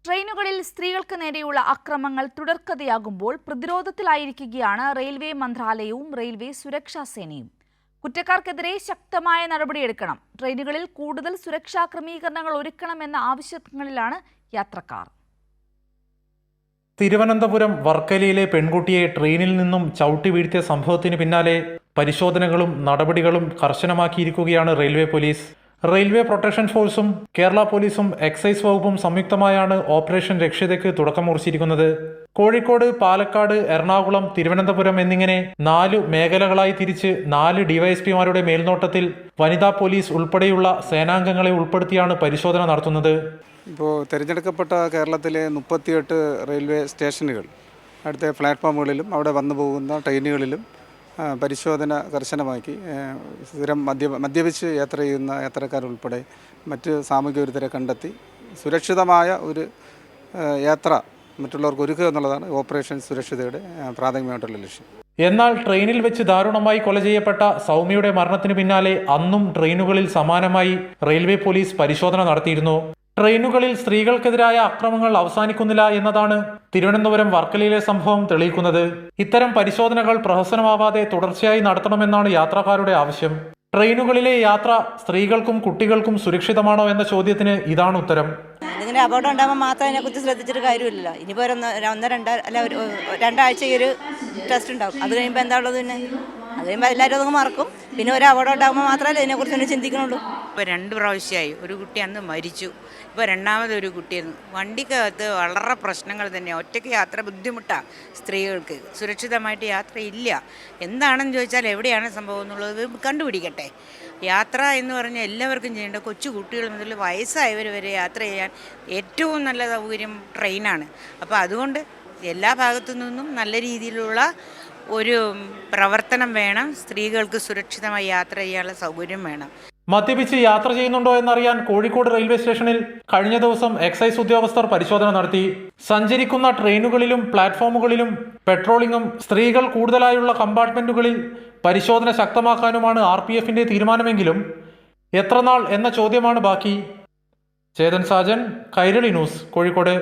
ട്രെയിനുകളിൽ സ്ത്രീകൾക്ക് നേരെയുള്ള അക്രമങ്ങൾ തുടർക്കഥയാകുമ്പോൾ പ്രതിരോധത്തിലായിരിക്കുകയാണ് റെയിൽവേ മന്ത്രാലയവും റെയിൽവേ സുരക്ഷാ സേനയും. കുറ്റക്കാർക്കെതിരെ ശക്തമായ നടപടിയെടുക്കണം. ട്രെയിനുകളിൽ കൂടുതൽ സുരക്ഷാ ക്രമീകരണങ്ങൾ ഒരുക്കണമെന്ന ആവശ്യങ്ങളിലാണ് യാത്രക്കാർ. തിരുവനന്തപുരം വർക്കലയിലെ പെൺകുട്ടിയെ ട്രെയിനിൽ നിന്നും ചവിട്ടി വീഴ്ത്തിയ സംഭവത്തിന് പിന്നാലെ പരിശോധനകളും നടപടികളും കർശനമാക്കിയിരിക്കുകയാണ് റെയിൽവേ പോലീസ്. റെയിൽവേ പ്രൊട്ടക്ഷൻ ഫോഴ്സും കേരള പോലീസും എക്സൈസ് വകുപ്പും സംയുക്തമായാണ് ഓപ്പറേഷൻ രക്ഷിതയ്ക്ക് തുടക്കം കുറിച്ചിരിക്കുന്നത്. കോഴിക്കോട്, പാലക്കാട്, എറണാകുളം, തിരുവനന്തപുരം എന്നിങ്ങനെ 4 മേഖലകളായി തിരിച്ച് 4 ഡിവൈഎസ്പിമാരുടെ മേൽനോട്ടത്തിൽ വനിതാ പോലീസ് ഉൾപ്പെടെയുള്ള സേനാംഗങ്ങളെ ഉൾപ്പെടുത്തിയാണ് പരിശോധന നടത്തുന്നത്. ഇപ്പോൾ തിരഞ്ഞെടുക്കപ്പെട്ട കേരളത്തിലെ 38 റെയിൽവേ സ്റ്റേഷനുകൾ അടുത്ത പ്ലാറ്റ്ഫോമുകളിലും അവിടെ വന്നു പോകുന്ന ട്രെയിനുകളിലും പരിശോധന കർശനമാക്കി. സ്ഥിരം മദ്യപിച്ച് യാത്ര ചെയ്യുന്ന യാത്രക്കാരുൾപ്പെടെ മറ്റ് സാമൂഹിക വിരുദ്ധരെ കണ്ടെത്തി സുരക്ഷിതമായ ഒരു യാത്ര മറ്റുള്ളവർക്ക് ഒരുക്കുക എന്നുള്ളതാണ് ഓപ്പറേഷൻ സുരക്ഷിതയുടെ പ്രാഥമികമായിട്ടുള്ള ലക്ഷ്യം. എന്നാൽ ട്രെയിനിൽ വെച്ച് ദാരുണമായി കൊല ചെയ്യപ്പെട്ട സൗമ്യയുടെ മരണത്തിന് പിന്നാലെ അന്നും ട്രെയിനുകളിൽ സമാനമായി റെയിൽവേ പോലീസ് പരിശോധന നടത്തിയിരുന്നു. ട്രെയിനുകളിൽ സ്ത്രീകൾക്കെതിരായ അക്രമങ്ങൾ അവസാനിക്കുന്നില്ല എന്നതാണ് തിരുവനന്തപുരം വർക്കലയിലെ സംഭവം തെളിയിക്കുന്നത്. ഇത്തരം പരിശോധനകൾ പ്രഹസനമാവാതെ തുടർച്ചയായി നടത്തണമെന്നാണ് യാത്രക്കാരുടെ ആവശ്യം. ട്രെയിനുകളിലെ യാത്ര സ്ത്രീകൾക്കും കുട്ടികൾക്കും സുരക്ഷിതമാണോ എന്ന ചോദ്യത്തിന് ഇതാണ് ഉത്തരം. ഇങ്ങനെ അപകടം ഉണ്ടാകുമ്പോൾ മാത്രം അതിനെക്കുറിച്ച് ശ്രദ്ധിച്ചിട്ട് കാര്യമില്ലല്ലോ. ഇനിയിപ്പോൾ രണ്ടാഴ്ച ഈ ഒരു ടെസ്റ്റ് ഉണ്ടാകും. അത് കഴിയുമ്പോൾ എന്താ ഉള്ളത്? പിന്നെ അത് കഴിയുമ്പോൾ എല്ലാവരും അതൊക്കെ മറക്കും. പിന്നെ ഒരു അപകടം ഉണ്ടാകുമ്പോൾ മാത്രമല്ലേ ഇതിനെക്കുറിച്ച് ചിന്തിക്കണുള്ളൂ. ഇപ്പോൾ 2 പ്രാവശ്യമായി. ഒരു കുട്ടി അന്ന് മരിച്ചു. ഇപ്പോൾ രണ്ടാമതൊരു കുട്ടിയായിരുന്നു. വണ്ടിക്കകത്ത് വളരെ പ്രശ്നങ്ങൾ തന്നെയാണ്. ഒറ്റയ്ക്ക് യാത്ര ബുദ്ധിമുട്ടാണ്. സ്ത്രീകൾക്ക് സുരക്ഷിതമായിട്ട് യാത്ര ഇല്ല. എന്താണെന്ന് ചോദിച്ചാൽ എവിടെയാണ് സംഭവം എന്നുള്ളത് കണ്ടുപിടിക്കട്ടെ. യാത്ര എന്ന് പറഞ്ഞാൽ എല്ലാവർക്കും ചെയ്യേണ്ട, കൊച്ചു കുട്ടികൾ മുതൽ വയസ്സായവർ വരെ യാത്ര ചെയ്യാൻ ഏറ്റവും നല്ല സൗകര്യം ട്രെയിനാണ്. അപ്പോൾ അതുകൊണ്ട് എല്ലാ ഭാഗത്തു നിന്നും നല്ല രീതിയിലുള്ള ഒരു പ്രവർത്തനം വേണം. സ്ത്രീകൾക്ക് സുരക്ഷിതമായി യാത്ര ചെയ്യാനുള്ള സൗകര്യം വേണം. മദ്യപിച്ച് യാത്ര ചെയ്യുന്നുണ്ടോ എന്നറിയാൻ കോഴിക്കോട് റെയിൽവേ സ്റ്റേഷനിൽ കഴിഞ്ഞ ദിവസം എക്സൈസ് ഉദ്യോഗസ്ഥർ പരിശോധന നടത്തി. സഞ്ചരിക്കുന്ന ട്രെയിനുകളിലും പ്ലാറ്റ്ഫോമുകളിലും പെട്രോളിംഗും സ്ത്രീകൾ കൂടുതലായുള്ള കമ്പാർട്ട്മെന്റുകളിൽ പരിശോധന ശക്തമാക്കാനുമാണ് RPFന്റെ തീരുമാനമെങ്കിലും എത്രനാൾ എന്ന ചോദ്യമാണ് ബാക്കി. ചേതൻ സാജൻ, കൈരളി ന്യൂസ്, കോഴിക്കോട്.